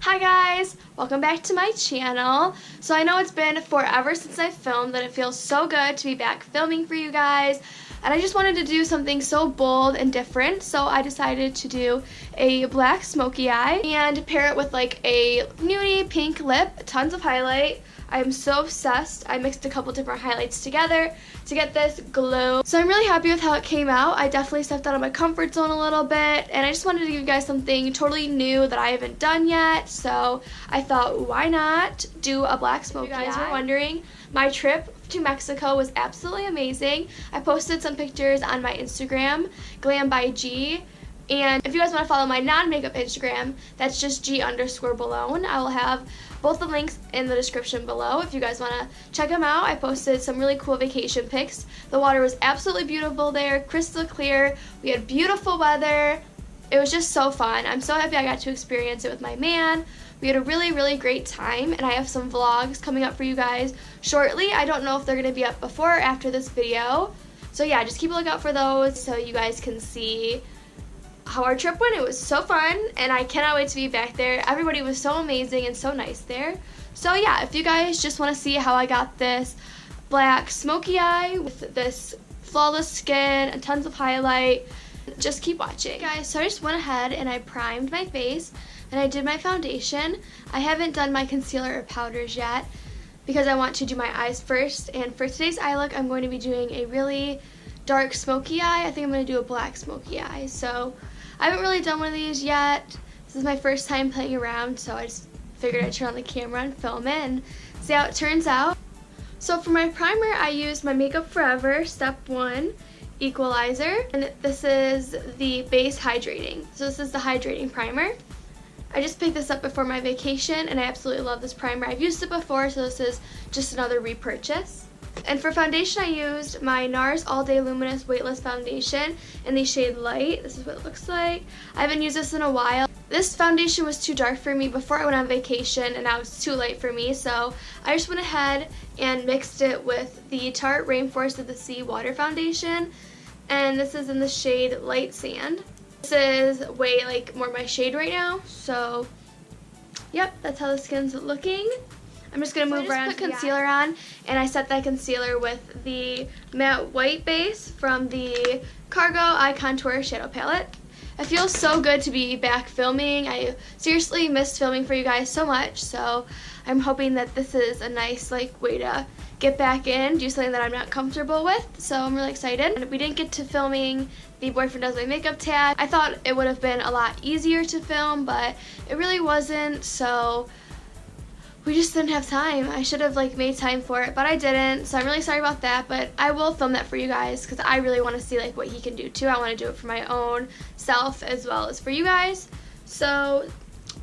Hi guys! Welcome back to my channel. So I know it's been forever since I filmed, and it feels so good to be back filming for you guys. And I just wanted to do something so bold and different, so I decided to do a black smoky eye and pair it with like a nudie pink lip, tons of highlight. I'm so obsessed. I mixed a couple different highlights together to get this glow. So I'm really happy with how it came out. I definitely stepped out of my comfort zone a little bit, and I just wanted to give you guys something totally new that I haven't done yet. So I thought, why not do a black smoky eye? If you guys were wondering, my trip to Mexico was absolutely amazing. I posted some pictures on my Instagram, glambygiii. And if you guys want to follow my non-makeup Instagram, that's just G_Balone. I will have both the links in the description below if you guys want to check them out. I posted some really cool vacation pics. The water was absolutely beautiful there, crystal clear. We had beautiful weather. It was just so fun. I'm so happy I got to experience it with my man. We had a really, really great time, and I have some vlogs coming up for you guys shortly. I don't know if they're going to be up before or after this video. So yeah, just keep a lookout for those so you guys can see how our trip went. It was so fun, and I cannot wait to be back there. Everybody was so amazing and so nice there. So yeah, if you guys just want to see how I got this black smoky eye with this flawless skin and tons of highlight, just keep watching. Guys, so I just went ahead and I primed my face and I did my foundation. I haven't done my concealer or powders yet because I want to do my eyes first, and for today's eye look I'm going to be doing a really dark smoky eye. I think I'm going to do a black smoky eye. So I haven't really done one of these yet. This is my first time playing around, so I just figured I'd turn on the camera and film it and see how it turns out. So for my primer, I used my Makeup Forever Step 1 Equalizer, and this is the base hydrating. So this is the hydrating primer. I just picked this up before my vacation, and I absolutely love this primer. I've used it before, so this is just another repurchase. And for foundation, I used my NARS All Day Luminous Weightless Foundation in the shade Light. This is what it looks like. I haven't used this in a while. This foundation was too dark for me before I went on vacation, and now it's too light for me, so I just went ahead and mixed it with the Tarte Rainforest of the Sea Water Foundation, and this is in the shade Light Sand. This is way more my shade right now, so yep, that's how the skin's looking. I'm just going to move right on to put concealer on, and I set that concealer with the matte white base from the Cargo Eye Contour Shadow Palette. It feels so good to be back filming. I seriously missed filming for you guys so much, so I'm hoping that this is a nice way to get back in, do something that I'm not comfortable with, so I'm really excited. And we didn't get to filming the Boyfriend Does My Makeup tag. I thought it would have been a lot easier to film, but it really wasn't, so we just didn't have time. I should have made time for it, but I didn't, so I'm really sorry about that, but I will film that for you guys because I really want to see what he can do too. I want to do it for my own self as well as for you guys. So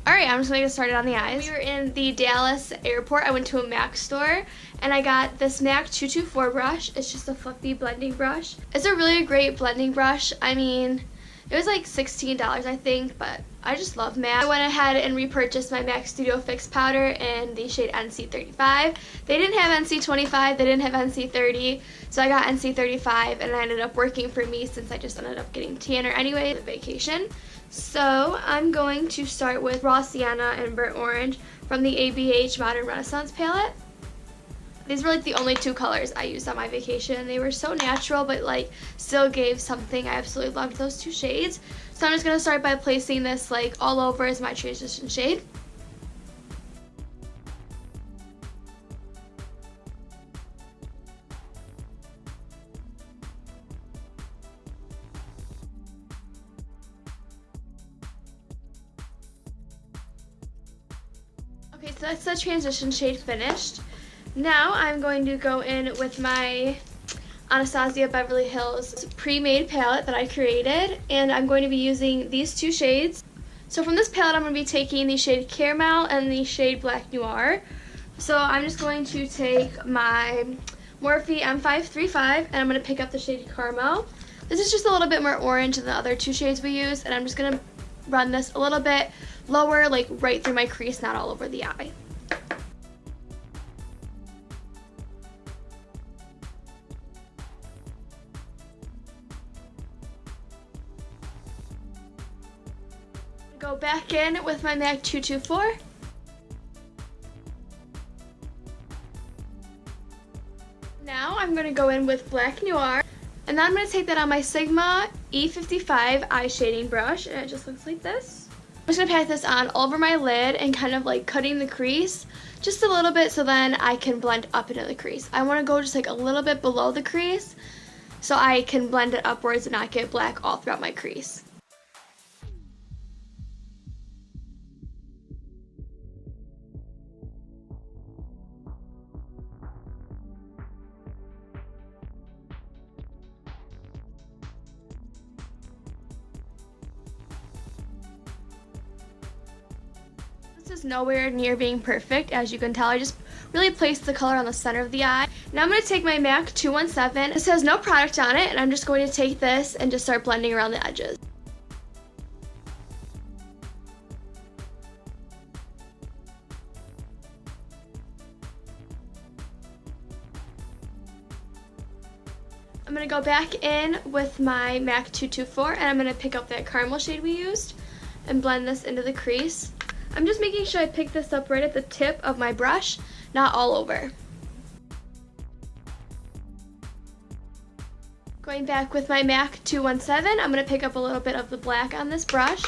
alright, I'm just going to get started on the eyes. We were in the Dallas airport. I went to a MAC store and I got this MAC 224 brush. It's just a fluffy blending brush. It's a really great blending brush. I mean, it was $16 I think, but I just love MAC. I went ahead and repurchased my MAC Studio Fix powder in the shade NC35. They didn't have NC25, they didn't have NC30, so I got NC35, and it ended up working for me since I just ended up getting tanner anyway on vacation. So I'm going to start with Raw Sienna and Burnt Orange from the ABH Modern Renaissance palette. These were the only two colors I used on my vacation. They were so natural, but still gave something. I absolutely loved those two shades. So I'm just going to start by placing this all over as my transition shade. Okay, so that's the transition shade finished. Now I'm going to go in with my Anastasia Beverly Hills pre-made palette that I created, and I'm going to be using these two shades. So from this palette I'm going to be taking the shade Caramel and the shade Black Noir. So I'm just going to take my Morphe M535 and I'm going to pick up the shade Caramel. This is just a little bit more orange than the other two shades we used, and I'm just going to run this a little bit lower, right through my crease, not all over the eye. Go back in with my MAC 224 I'm going to go in with Black Noir. And then I'm going to take that on my Sigma E55 eye shading brush, and it just looks like this. I'm just going to pat this on all over my lid and kind of like cutting the crease just a little bit so then I can blend up into the crease. I want to go just like a little bit below the crease so I can blend it upwards and not get black all throughout my crease. This is nowhere near being perfect, as you can tell. I just really placed the color on the center of the eye. Now I'm going to take my MAC 217. This has no product on it, and I'm just going to take this and just start blending around the edges. I'm going to go back in with my MAC 224, and I'm going to pick up that caramel shade we used and blend this into the crease. I'm just making sure I pick this up right at the tip of my brush, not all over. Going back with my MAC 217, I'm going to pick up a little bit of the black on this brush.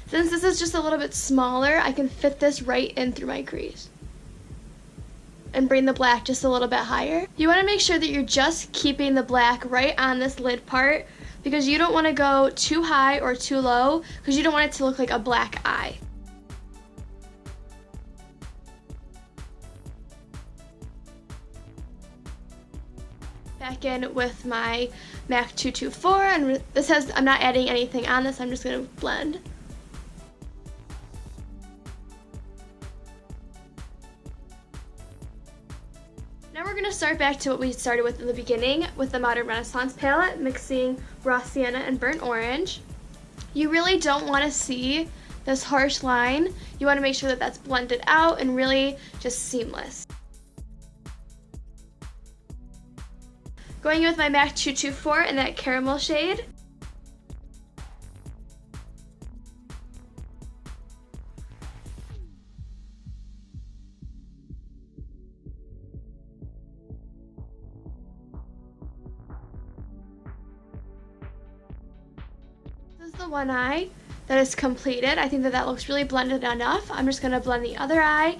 Since this is just a little bit smaller, I can fit this right in through my crease and bring the black just a little bit higher. You want to make sure that you're just keeping the black right on this lid part because you don't want to go too high or too low because you don't want it to look like a black eye. Back in with my MAC 224, and this has, I'm not adding anything on this, I'm just going to blend. Now we're going to start back to what we started with in the beginning with the Modern Renaissance palette, mixing raw sienna and burnt orange. You really don't want to see this harsh line. You want to make sure that that's blended out and really just seamless. Going in with my MAC 224 in that caramel shade. This is the one eye that is completed. I think that that looks really blended enough. I'm just going to blend the other eye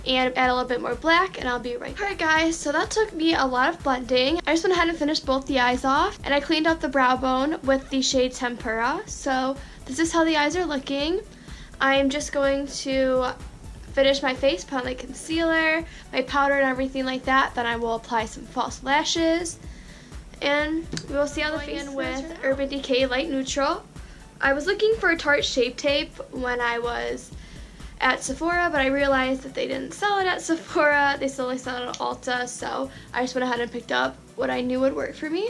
and add a little bit more black, and I'll be right back. Alright guys, so that took me a lot of blending. I just went ahead and finished both the eyes off, and I cleaned up the brow bone with the shade Tempera. So this is how the eyes are looking. I'm just going to finish my face, put on the concealer, my powder and everything like that. Then I will apply some false lashes, and we will see how the face is with Urban Decay Light Neutral. I was looking for a Tarte Shape Tape when I was at Sephora, but I realized that they didn't sell it at Sephora. They only sell it at Ulta, so I just went ahead and picked up what I knew would work for me.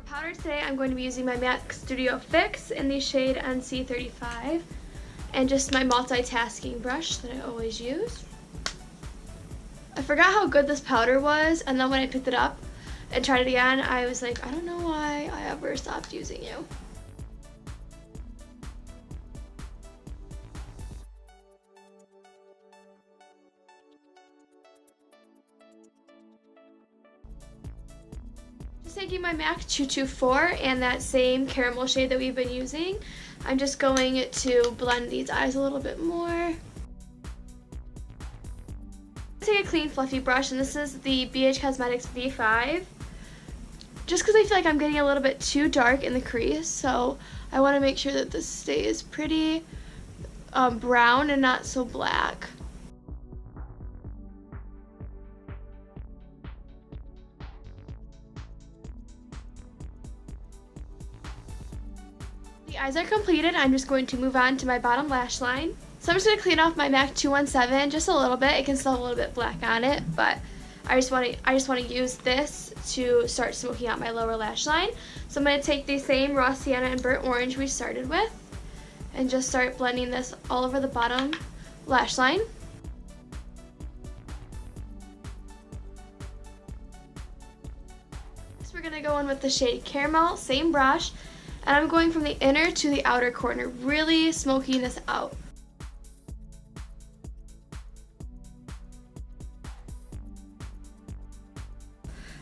Powder today, I'm going to be using my MAC Studio Fix in the shade NC35 and just my multitasking brush that I always use. I forgot how good this powder was, and then when I picked it up and tried it again, I was like, I don't know why I ever stopped using you. Just taking my MAC 224 and that same caramel shade that we've been using, I'm just going to blend these eyes a little bit more. Take a clean fluffy brush, and this is the BH Cosmetics V5. Just because I feel like I'm getting a little bit too dark in the crease, so I want to make sure that this stays pretty brown and not so black. The eyes are completed. I'm just going to move on to my bottom lash line. So I'm just going to clean off my MAC 217 just a little bit. It can still have a little bit black on it, but I just want to use this to start smoking out my lower lash line. So I'm going to take the same raw sienna and burnt orange we started with and just start blending this all over the bottom lash line. Next we're going to go in with the shade Caramel, same brush, and I'm going from the inner to the outer corner, really smoking this out.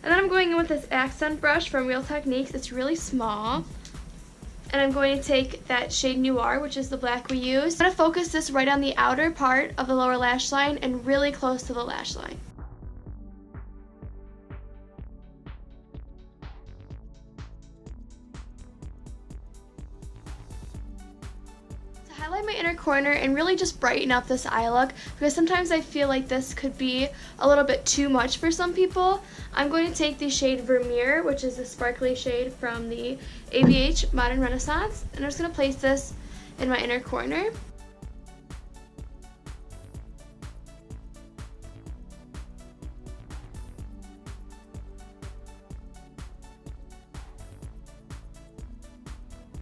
And then I'm going in with this accent brush from Real Techniques. It's really small. And I'm going to take that shade Noir, which is the black we used. I'm going to focus this right on the outer part of the lower lash line and really close to the lash line. Highlight my inner corner and really just brighten up this eye look, because sometimes I feel like this could be a little bit too much for some people. I'm going to take the shade Vermeer, which is a sparkly shade from the ABH Modern Renaissance, and I'm just going to place this in my inner corner.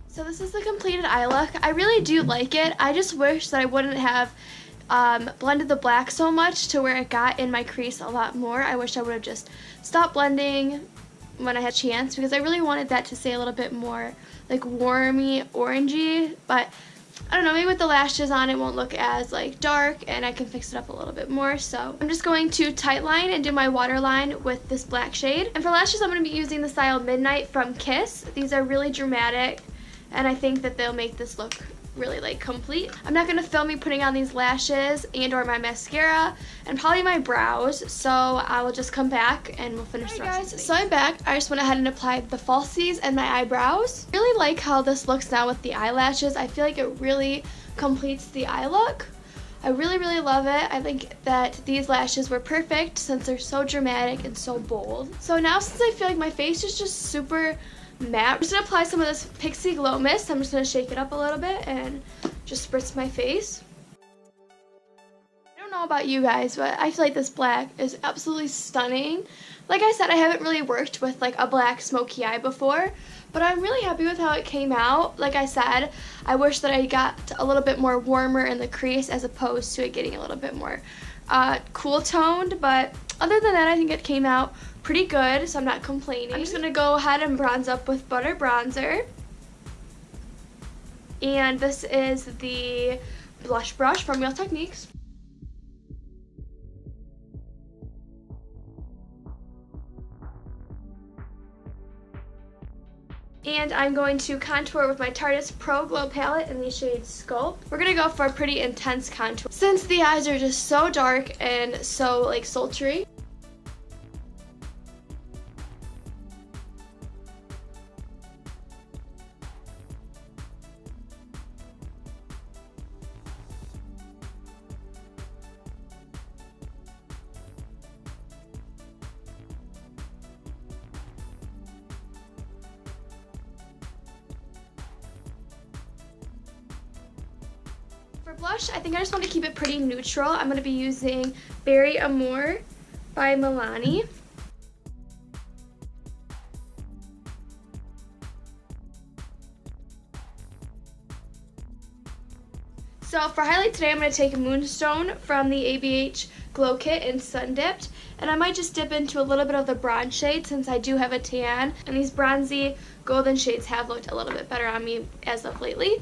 So this is the completed eye look. I really do like it. I just wish that I wouldn't have blended the black so much to where it got in my crease a lot more. I wish I would have just stopped blending when I had a chance, because I really wanted that to stay a little bit more like warmy, orangey, but I don't know, maybe with the lashes on it won't look as like dark and I can fix it up a little bit more. So I'm just going to tight line and do my waterline with this black shade. And for lashes, I'm going to be using the style Midnight from Kiss. These are really dramatic, and I think that they'll make this look really like complete. I'm not going to film me putting on these lashes and or my mascara and probably my brows, so I will just come back and we'll finish the rest of the thing. So I'm back. I just went ahead and applied the falsies and my eyebrows. Really like how this looks now with the eyelashes. I feel like it really completes the eye look. I really love it. I think that these lashes were perfect since they're so dramatic and so bold. So now, since I feel like my face is just super matte, I'm just going to apply some of this Pixie Glow Mist. I'm just going to shake it up a little bit and just spritz my face. I don't know about you guys, but I feel like this black is absolutely stunning. Like I said, I haven't really worked with like a black smoky eye before, but I'm really happy with how it came out. Like I said, I wish that I got a little bit more warmer in the crease as opposed to it getting a little bit more cool toned, but other than that, I think it came out pretty good, so I'm not complaining. I'm just going to go ahead and bronze up with Butter Bronzer. And this is the blush brush from Real Techniques. And I'm going to contour with my Tarte's Pro Glow palette in the shade Sculpt. We're going to go for a pretty intense contour since the eyes are just so dark and so like sultry. For blush, I think I just want to keep it pretty neutral. I'm going to be using Berry Amour by Milani. So for highlight today, I'm going to take Moonstone from the ABH Glow Kit in Sun Dipped. And I might just dip into a little bit of the bronze shade since I do have a tan. And these bronzy golden shades have looked a little bit better on me as of lately.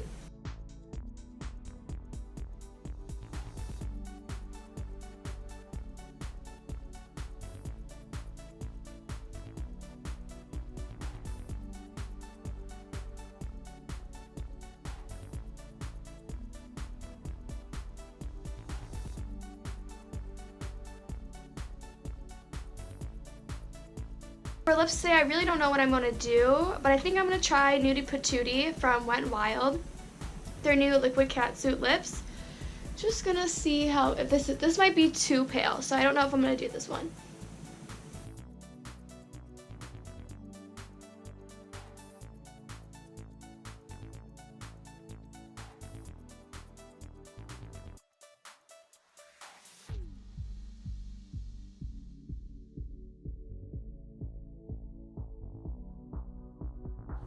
For lips today, I really don't know what I'm going to do, but I think I'm going to try Nudie Patootie from Wet n Wild. Their new Liquid Catsuit lips. Just going to see how, if this might be too pale, so I don't know if I'm going to do this one.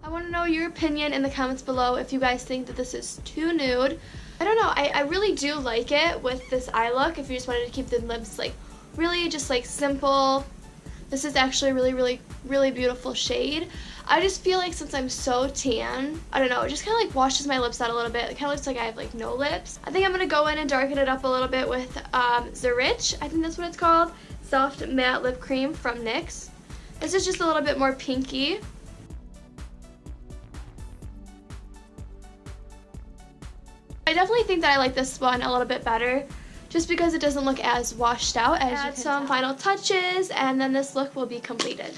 I want to know your opinion in the comments below if you guys think that this is too nude. I don't know, I really do like it with this eye look if you just wanted to keep the lips like really just like simple. This is actually a really beautiful shade. I just feel like since I'm so tan, I don't know, it just kind of like washes my lips out a little bit. It kind of looks like I have like no lips. I think I'm going to go in and darken it up a little bit with the Rich, I think that's what it's called, Soft Matte Lip Cream from NYX. This is just a little bit more pinky. I definitely think that I like this one a little bit better just because it doesn't look as washed out. Add some final touches and then this look will be completed.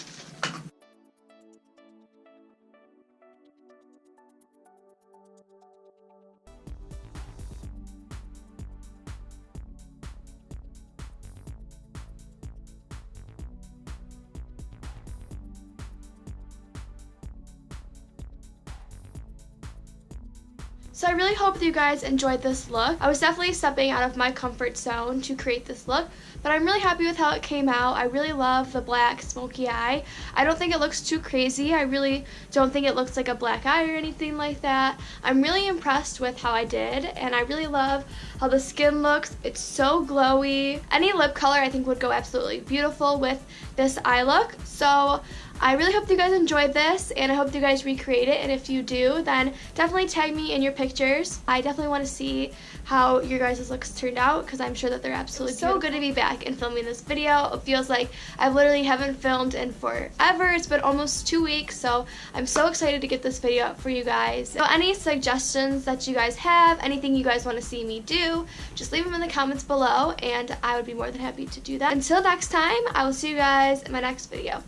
So I really hope that you guys enjoyed this look. I was definitely stepping out of my comfort zone to create this look, but I'm really happy with how it came out. I really love the black smoky eye. I don't think it looks too crazy. I really don't think it looks like a black eye or anything like that. I'm really impressed with how I did, and I really love how the skin looks. It's so glowy. Any lip color I think would go absolutely beautiful with this eye look. So I really hope you guys enjoyed this, and I hope you guys recreate it, and if you do, then definitely tag me in your pictures. I definitely want to see how your guys' looks turned out, because I'm sure that they're absolutely beautiful. So good to be back and filming this video. It feels like I literally haven't filmed in forever. It's been almost 2 weeks, so I'm so excited to get this video up for you guys. So any suggestions that you guys have, anything you guys want to see me do, just leave them in the comments below, and I would be more than happy to do that. Until next time, I will see you guys in my next video.